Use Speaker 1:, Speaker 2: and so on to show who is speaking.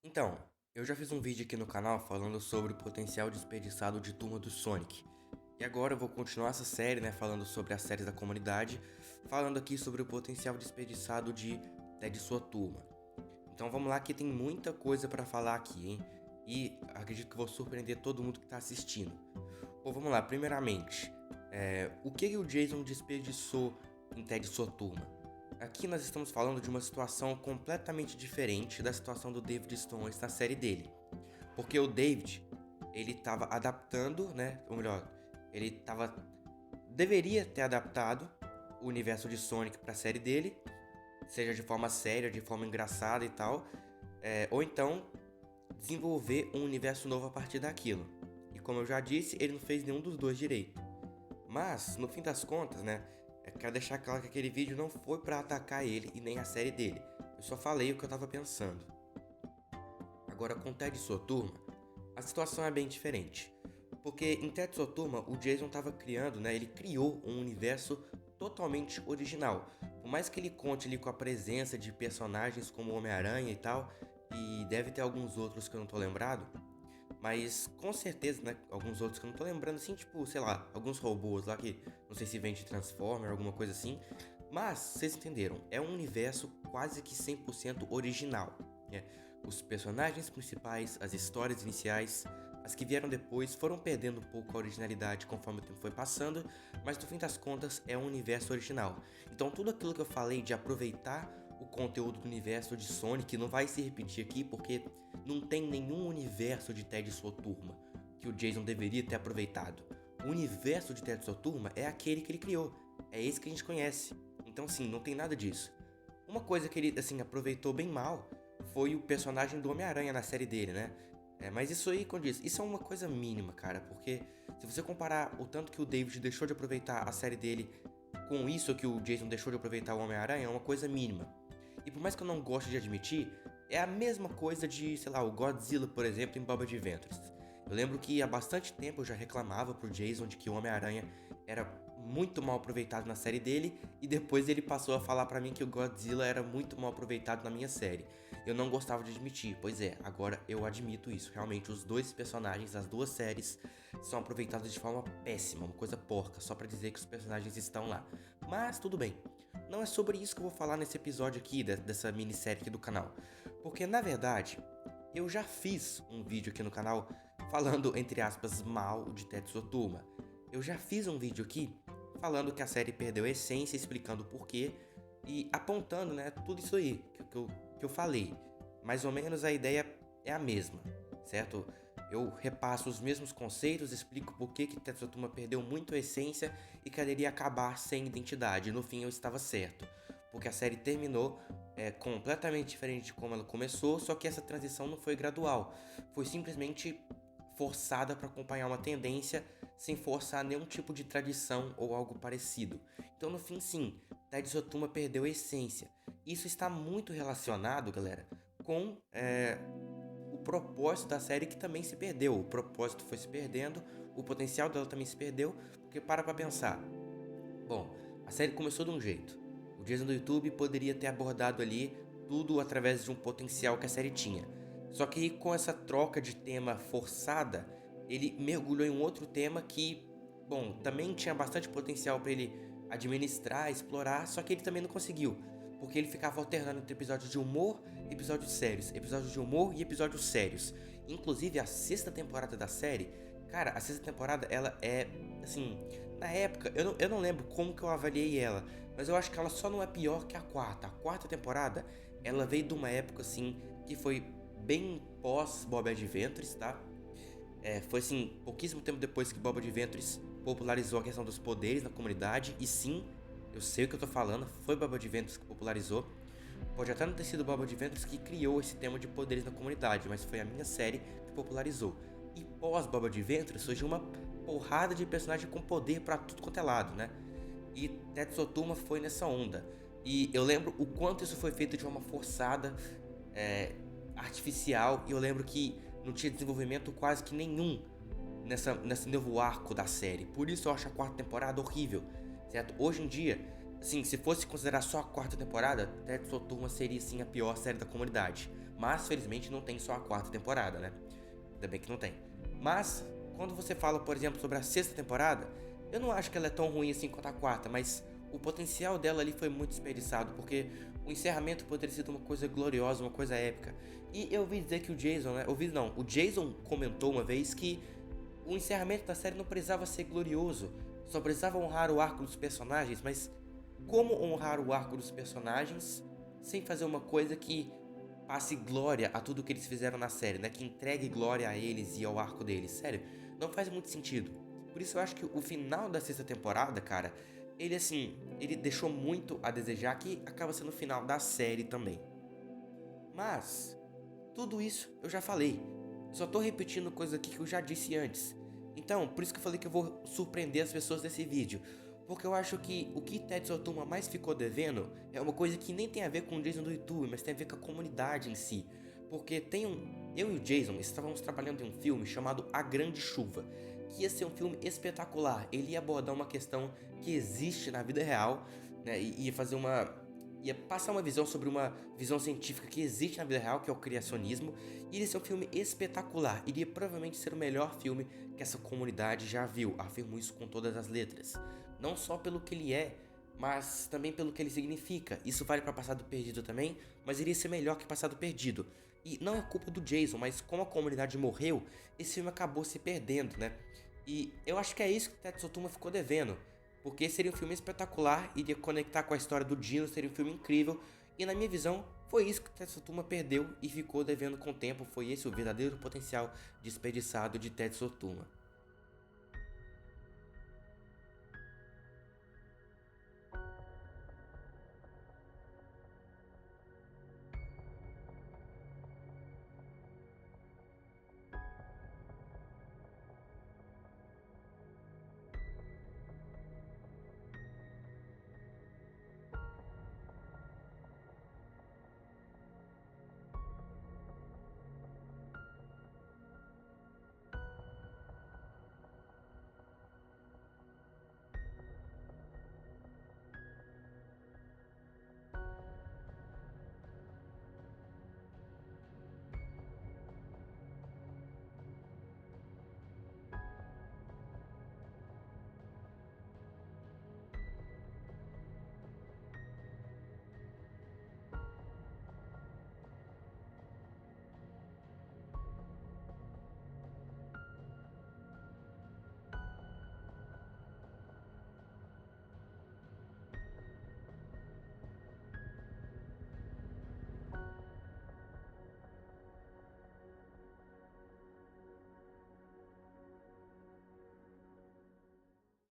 Speaker 1: Então, eu já fiz um vídeo aqui no canal falando sobre o potencial desperdiçado de Turma do Sonic. E agora eu vou continuar essa série, né, falando sobre as séries da comunidade, falando aqui sobre o potencial desperdiçado de Ted e sua turma. Então vamos lá que tem muita coisa pra falar aqui, hein? E acredito que vou surpreender todo mundo que tá assistindo. Bom, vamos lá, primeiramente, o que o Jason desperdiçou em Ted e sua turma? Aqui nós estamos falando de uma situação completamente diferente da situação do David Stones na série dele. Porque o David, ele estava adaptando, né? Ou melhor, ele deveria ter adaptado o universo de Sonic para a série dele, seja de forma séria, de forma engraçada e tal, ou então desenvolver um universo novo a partir daquilo. E como eu já disse, ele não fez nenhum dos dois direito. Mas, no fim das contas, né, eu quero deixar claro que aquele vídeo não foi pra atacar ele e nem a série dele. Eu só falei o que eu tava pensando. Agora, com Ted e sua turma, a situação é bem diferente. Porque em Ted e sua turma, o Jason tava criando, né, ele criou um universo totalmente original. Por mais que ele conte ali com a presença de personagens como o Homem-Aranha e tal, e deve ter alguns outros que eu não tô lembrado, mas com certeza, né? Alguns outros que eu não tô lembrando, assim, tipo, sei lá, alguns robôs lá que não sei se vem de Transformer, alguma coisa assim. Mas, vocês entenderam, é um universo quase que 100% original, né? Os personagens principais, as histórias iniciais, as que vieram depois foram perdendo um pouco a originalidade conforme o tempo foi passando, mas no fim das contas é um universo original. Então tudo aquilo que eu falei de aproveitar o conteúdo do universo de Sonic não vai se repetir aqui porque não tem nenhum universo de Ted e sua turma que o Jason deveria ter aproveitado. O universo de Ted e sua turma é aquele que ele criou, é esse que a gente conhece. Então sim, não tem nada disso. Uma coisa que ele assim aproveitou bem mal foi o personagem do Homem-Aranha na série dele, né? Mas isso aí, como diz, isso é uma coisa mínima, cara, porque se você comparar o tanto que o David deixou de aproveitar a série dele com isso que o Jason deixou de aproveitar o Homem-Aranha, é uma coisa mínima. E por mais que eu não goste de admitir, é a mesma coisa de, sei lá, o Godzilla, por exemplo, em Bob Adventures. Eu lembro que há bastante tempo eu já reclamava pro Jason de que o Homem-Aranha era muito mal aproveitado na série dele e depois ele passou a falar pra mim que o Godzilla era muito mal aproveitado na minha série. Eu não gostava de admitir, pois é, agora eu admito isso. Realmente os dois personagens, as duas séries, são aproveitados de forma péssima, uma coisa porca, só pra dizer que os personagens estão lá. Mas tudo bem. Não é sobre isso que eu vou falar nesse episódio aqui, dessa minissérie aqui do canal. Porque, na verdade, eu já fiz um vídeo aqui no canal falando, entre aspas, mal de Tetsuo Turma. Eu já fiz um vídeo aqui falando que a série perdeu a essência, explicando o porquê e apontando, né, tudo isso aí que eu falei. Mais ou menos a ideia é a mesma, certo? Eu repasso os mesmos conceitos, explico por que Tetsuo Turma perdeu muito a essência e que ela iria acabar sem identidade. No fim eu estava certo, porque a série terminou completamente diferente de como ela começou, só que essa transição não foi gradual, foi simplesmente forçada para acompanhar uma tendência sem forçar nenhum tipo de tradição ou algo parecido. Então no fim sim, Tetsuo Turma perdeu a essência. Isso está muito relacionado, galera, com o propósito da série que também se perdeu. O propósito foi se perdendo, o potencial dela também se perdeu, porque para pra pensar. Bom, a série começou de um jeito. O Jason do YouTube poderia ter abordado ali tudo através de um potencial que a série tinha. Só que com essa troca de tema forçada, ele mergulhou em um outro tema que, bom, também tinha bastante potencial para ele administrar, explorar, só que ele também não conseguiu. Porque ele ficava alternando entre episódios de humor e episódios sérios, episódios de humor e episódios sérios. Inclusive a sexta temporada da série, cara, a sexta temporada ela é, assim, na época, eu não lembro como que eu avaliei ela, mas eu acho que ela só não é pior que a quarta. A quarta temporada, ela veio de uma época, assim, que foi bem pós Bob Adventures, tá? Foi, assim, pouquíssimo tempo depois que Bob Adventures popularizou a questão dos poderes na comunidade. E sim, eu sei o que eu tô falando, foi Bob Adventures que popularizou. Pode até não ter sido Bob Adventures que criou esse tema de poderes na comunidade, mas foi a minha série que popularizou. E pós Bob Adventures surgiu uma porrada de personagem com poder pra tudo quanto é lado, né? E Tetsuo Turma foi nessa onda. E eu lembro o quanto isso foi feito de forma forçada, artificial, e eu lembro que não tinha desenvolvimento quase que nenhum nesse novo arco da série. Por isso eu acho a quarta temporada horrível, certo? Hoje em dia, Sim, se fosse considerar só a quarta temporada, Tetsuo Turma seria sim a pior série da comunidade. Mas felizmente não tem só a quarta temporada, né? Ainda bem que não tem. Mas, quando você fala, por exemplo, sobre a sexta temporada, eu não acho que ela é tão ruim assim quanto a quarta, mas o potencial dela ali foi muito desperdiçado, porque o encerramento poderia ter sido uma coisa gloriosa, uma coisa épica. E eu ouvi dizer que o Jason, né? Ouvi não, o Jason comentou uma vez que o encerramento da série não precisava ser glorioso, só precisava honrar o arco dos personagens, mas como honrar o arco dos personagens sem fazer uma coisa que passe glória a tudo que eles fizeram na série, né? Que entregue glória a eles e ao arco deles. Sério, não faz muito sentido. Por isso eu acho que o final da sexta temporada, cara, ele assim, ele deixou muito a desejar, que acaba sendo o final da série também. Mas tudo isso eu já falei. Só tô repetindo coisa aqui que eu já disse antes. Então, por isso que eu falei que eu vou surpreender as pessoas nesse vídeo. Porque eu acho que o que Tetsuo Toma mais ficou devendo é uma coisa que nem tem a ver com o Jason do YouTube, mas tem a ver com a comunidade em si. Porque tem um. Eu e o Jason estávamos trabalhando em um filme chamado A Grande Chuva, que ia ser um filme espetacular. Ele ia abordar uma questão que existe na vida real, né? E ia fazer uma. Ia passar uma visão sobre uma visão científica que existe na vida real, que é o criacionismo. E iria ser um filme espetacular. Iria provavelmente ser o melhor filme que essa comunidade já viu. Afirmo isso com todas as letras. Não só pelo que ele é, mas também pelo que ele significa. Isso vale para Passado Perdido também, mas iria ser melhor que Passado Perdido. E não é culpa do Jason, mas como a comunidade morreu, esse filme acabou se perdendo, né? E eu acho que é isso que Tetsuo Toma ficou devendo. Porque seria um filme espetacular, iria conectar com a história do Dino, seria um filme incrível. E na minha visão, foi isso que Tetsuo Toma perdeu e ficou devendo com o tempo. Foi esse o verdadeiro potencial desperdiçado de Tetsuo Toma.